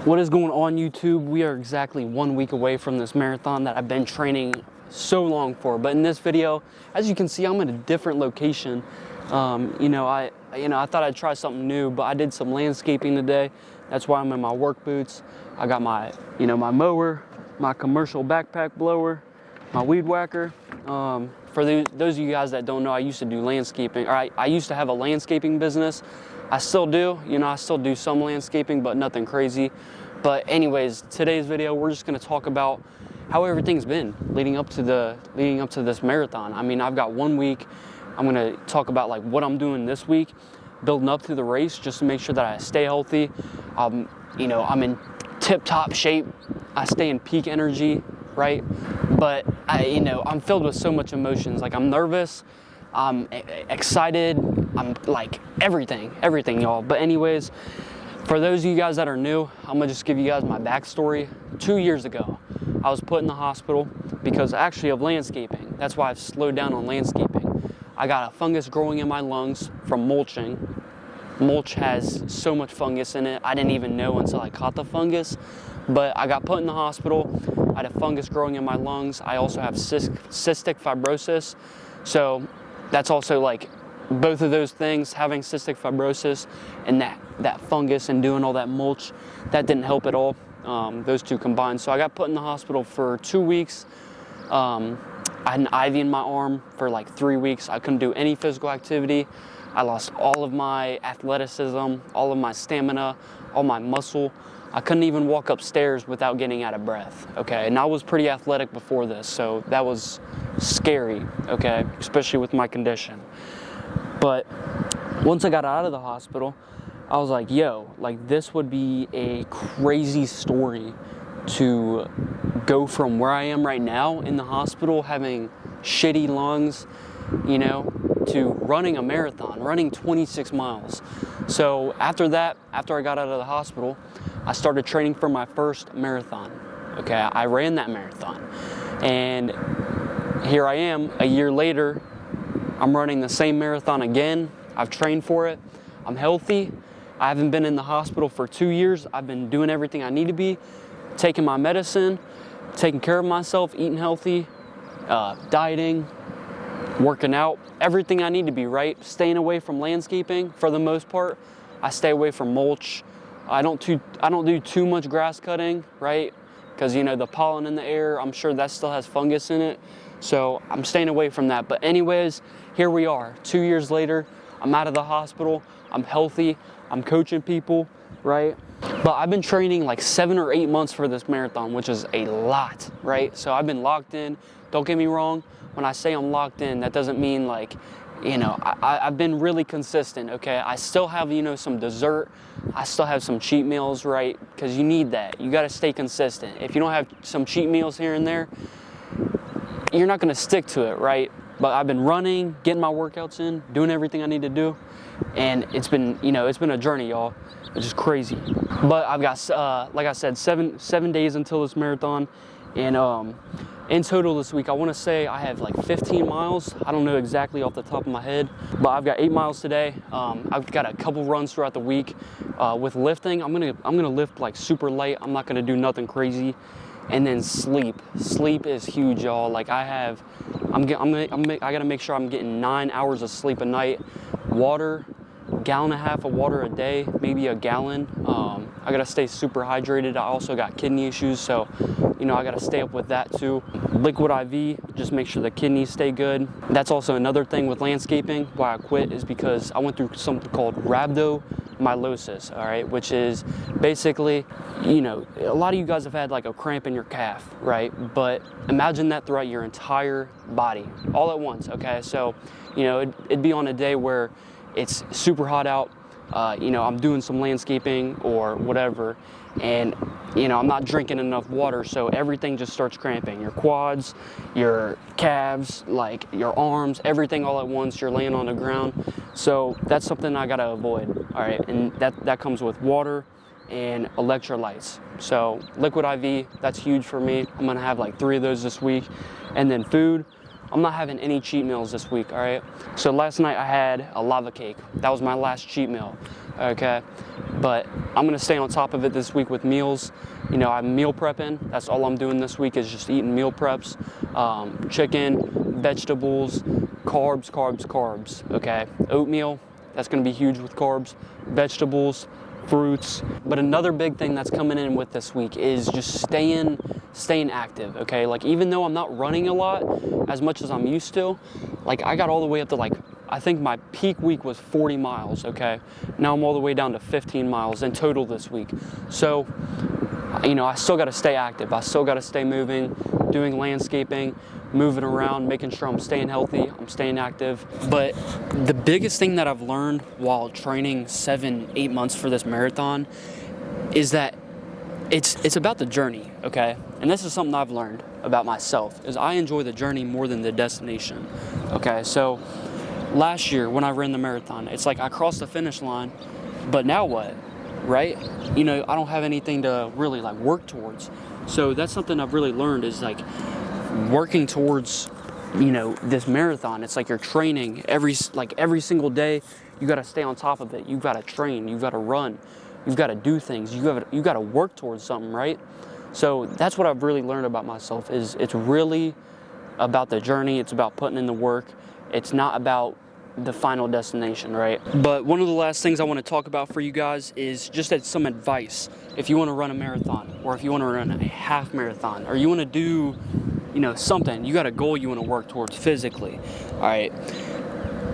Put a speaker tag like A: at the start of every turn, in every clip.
A: What is going on, YouTube? We are exactly 1 week away from this marathon that I've been training so long for. But in this video, as you can see, I'm in a different location. I thought I'd try something new, but I did some landscaping today. That's why I'm in my work boots. I got my, my mower, my commercial backpack blower, my weed whacker. For those of you guys that don't know, I used to do landscaping, or I used to have a landscaping business. I still do, I still do some landscaping, but nothing crazy. But anyways, today's video, we're just gonna talk about how everything's been leading up to this marathon. I mean, I've got 1 week. I'm gonna talk about like what I'm doing this week, building up to the race, just to make sure that I stay healthy. I'm in tip-top shape. I stay in peak energy, right? But I'm filled with so much emotions. Like, I'm nervous, I'm excited, I'm like everything, y'all. But anyways, for those of you guys that are new, I'm gonna just give you guys my backstory. 2 years ago, I was put in the hospital because actually of landscaping. That's why I've slowed down on landscaping. I got a fungus growing in my lungs from mulching. Mulch has so much fungus in it. I didn't even know until I caught the fungus. But I got put in the hospital. I had a fungus growing in my lungs. I also have cystic fibrosis. So that's also like both of those things, having cystic fibrosis and that fungus and doing all that mulch, that didn't help at all, those two combined. So I got put in the hospital for 2 weeks. I had an IV in my arm for like 3 weeks. I couldn't do any physical activity. I lost all of my athleticism, all of my stamina, all my muscle. I couldn't even walk upstairs without getting out of breath, okay? And I was pretty athletic before this, so that was scary, okay? Especially with my condition. But once I got out of the hospital, I was like, this would be a crazy story to go from where I am right now in the hospital, having shitty lungs, to running a marathon, running 26 miles. So after I got out of the hospital, I started training for my first marathon. Okay, I ran that marathon. And here I am, a year later, I'm running the same marathon again. I've trained for it. I'm healthy. I haven't been in the hospital for 2 years. I've been doing everything I need to be, taking my medicine, taking care of myself, eating healthy, dieting, working out, everything I need to be, right? Staying away from landscaping for the most part. I stay away from mulch. I don't do too much grass cutting, right? Because the pollen in the air, I'm sure that still has fungus in it. So I'm staying away from that. But anyways, here we are, 2 years later. I'm out of the hospital. I'm healthy. I'm coaching people, right? But I've been training like 7 or 8 months for this marathon, which is a lot, right? So I've been locked in. Don't get me wrong. When I say I'm locked in, that doesn't mean like, I've been really consistent, okay? I still have, some dessert. I still have some cheat meals, right? Because you need that. You got to stay consistent. If you don't have some cheat meals here and there, you're not going to stick to it, right? But I've been running, getting my workouts in, doing everything I need to do. And it's been, it's been a journey, y'all. It's just crazy. But I've got, like I said, seven days until this marathon. And in total this week, I want to say I have like 15 miles. I don't know exactly off the top of my head, but I've got 8 miles today. I've got a couple runs throughout the week. With lifting, I'm gonna lift like super light. I'm not gonna do nothing crazy. And then sleep. Sleep is huge, y'all. Like I gotta make sure I'm getting 9 hours of sleep a night. Water, 1.5 gallons of water a day, maybe a gallon. I gotta stay super hydrated. I also got kidney issues, so I gotta stay up with that too. Liquid IV, just make sure the kidneys stay good. That's also another thing with landscaping. Why I quit is because I went through something called rhabdomyolysis, all right, which is basically, a lot of you guys have had like a cramp in your calf, right? But imagine that throughout your entire body, all at once, okay? So, it'd be on a day where it's super hot out, I'm doing some landscaping or whatever, and I'm not drinking enough water, so everything just starts cramping. Your quads, your calves, like your arms, everything all at once. You're laying on the ground. So that's something I gotta avoid, all right? And that comes with water and electrolytes. So liquid IV, that's huge for me. I'm gonna have like 3 of those this week. And then food, I'm not having any cheat meals this week, all right? So last night I had a lava cake. That was my last cheat meal, okay? But I'm gonna stay on top of it this week with meals. You know, I'm meal prepping. That's all I'm doing this week is just eating meal preps. Chicken, vegetables, carbs, okay? Oatmeal, that's gonna be huge with carbs. Vegetables, fruits. But another big thing that's coming in with this week is just staying active, okay? Like, even though I'm not running a lot as much as I'm used to, like, I got all the way up to, like, I think my peak week was 40 miles, okay? Now I'm all the way down to 15 miles in total this week. So, you know, I still got to stay active. I still got to stay moving, doing landscaping, moving around, making sure I'm staying healthy, I'm staying active. But the biggest thing that I've learned while training 7-8 months for this marathon is that it's about the journey, okay? And this is something I've learned about myself, is I enjoy the journey more than the destination, okay? So last year when I ran the marathon, it's like I crossed the finish line, but now what, right? You know, I don't have anything to really like work towards. So that's something I've really learned is like working towards, you know, this marathon. It's like you're training every single day. You got to stay on top of it. You got to train, you got to run, you've got to do things, you got to work towards something, right? So that's what I've really learned about myself is it's really about the journey. It's about putting in the work. It's not about the final destination, right? But one of the last things I want to talk about for you guys is just as some advice. If you want to run a marathon, or if you want to run a half marathon, or you want to do, you know, something, you got a goal you want to work towards physically, all right?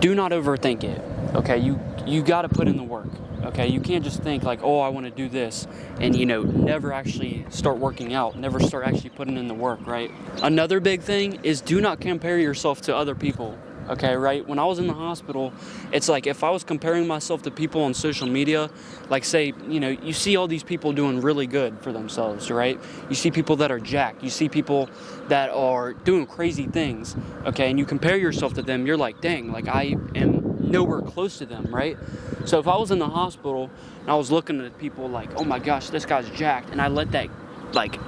A: Do not overthink it, okay? You got to put in the work, okay? You can't just think like, oh, I want to do this, and, you know, never actually start working out, never start actually putting in the work, right? Another big thing is do not compare yourself to other people. Okay, right? When I was in the hospital, it's like if I was comparing myself to people on social media, like say, you know, you see all these people doing really good for themselves, right? You see people that are jacked. You see people that are doing crazy things, okay? And you compare yourself to them, you're like, dang, like I am nowhere close to them, right? So if I was in the hospital and I was looking at people like, oh my gosh, this guy's jacked, and I let that, like,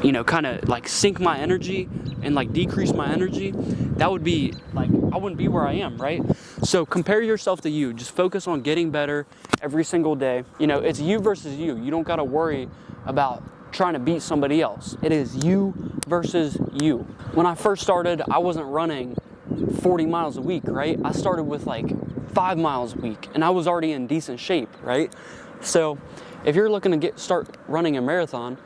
A: you know, kind of like sink my energy and like decrease my energy, that would be like, I wouldn't be where I am, right? So compare yourself to you. Just focus on getting better every single day. You know, it's you versus you. You don't got to worry about trying to beat somebody else. It is you versus you. When I first started, I wasn't running 40 miles a week, right? I started with like 5 miles a week and I was already in decent shape, right? So if you're looking to start running a marathon,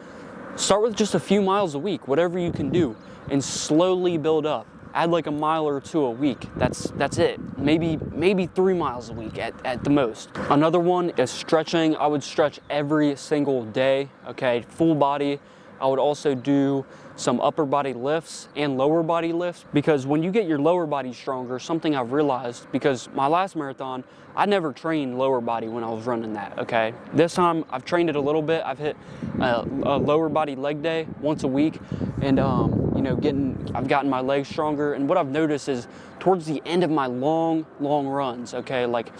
A: start with just a few miles a week, whatever you can do, and slowly build up. Add like a mile or two a week. That's it. Maybe 3 miles a week at the most. Another one is stretching. I would stretch every single day, okay? Full body. I would also do some upper body lifts and lower body lifts, because when you get your lower body stronger, something I've realized, because my last marathon, I never trained lower body when I was running that, okay? This time I've trained it a little bit. I've hit a lower body leg day once a week, and you know, I've gotten my legs stronger. And what I've noticed is towards the end of my long runs, okay, like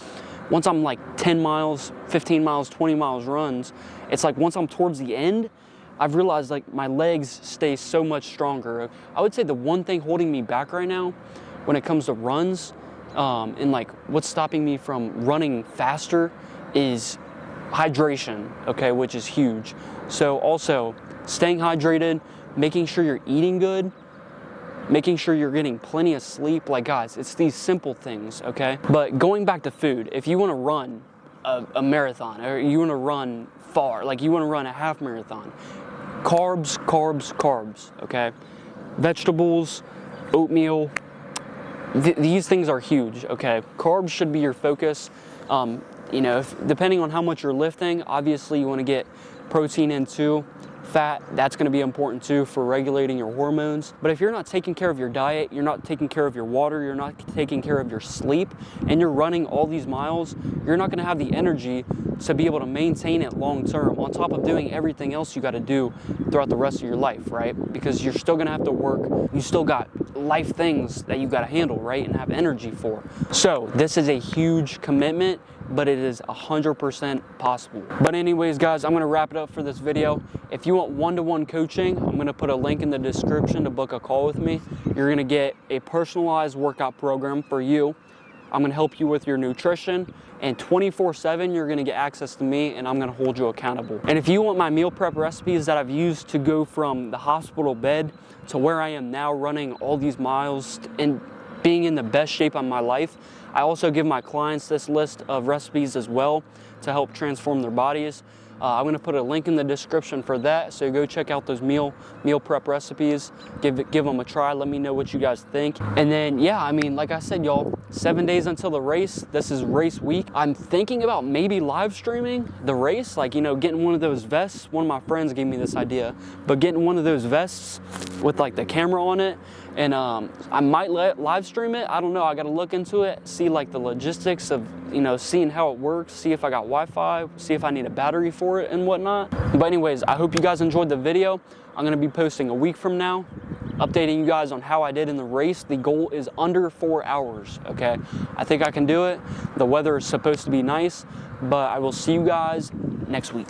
A: once I'm like 10 miles, 15 miles, 20 miles runs, it's like once I'm towards the end, I've realized like my legs stay so much stronger. I would say the one thing holding me back right now when it comes to runs, and like what's stopping me from running faster is hydration, okay, which is huge. So also staying hydrated, making sure you're eating good, making sure you're getting plenty of sleep. Like guys, it's these simple things, okay? But going back to food, if you want to run a marathon, or you want to run far, like you want to run a half marathon, carbs, okay? Vegetables, oatmeal, these things are huge, okay? Carbs should be your focus. You know, depending on how much you're lifting, obviously you want to get protein in too. Fat, that's going to be important too for regulating your hormones. But if you're not taking care of your diet, you're not taking care of your water, you're not taking care of your sleep, and you're running all these miles, you're not going to have the energy to be able to maintain it long term, on top of doing everything else you got to do throughout the rest of your life, right? Because you're still going to have to work, you still got life things that you got to handle, right, and have energy for. So this is a huge commitment, but it is 100% possible. But anyways, guys, I'm gonna wrap it up for this video. If you want one-to-one coaching, I'm gonna put a link in the description to book a call with me. You're gonna get a personalized workout program for you. I'm gonna help you with your nutrition, and 24/7 you're gonna get access to me, and I'm gonna hold you accountable. And if you want my meal prep recipes that I've used to go from the hospital bed to where I am now, running all these miles and being in the best shape of my life, I also give my clients this list of recipes as well to help transform their bodies. I'm gonna put a link in the description for that, so go check out those meal prep recipes, give them a try, let me know what you guys think. And then, yeah, I mean, like I said, y'all, 7 days until the race. This is race week. I'm thinking about maybe live streaming the race, like, you know, getting one of those vests. One of my friends gave me this idea, but getting one of those vests with like the camera on it, and I might live stream it. I don't know, I gotta look into it, see like the logistics of, you know, seeing how it works, see if I got Wi-Fi, see if I need a battery for it and whatnot. But anyways, I hope you guys enjoyed the video. I'm gonna be posting a week from now, updating you guys on how I did in the race. The goal is under 4 hours, okay? I think I can do it. The weather is supposed to be nice, but I will see you guys next week.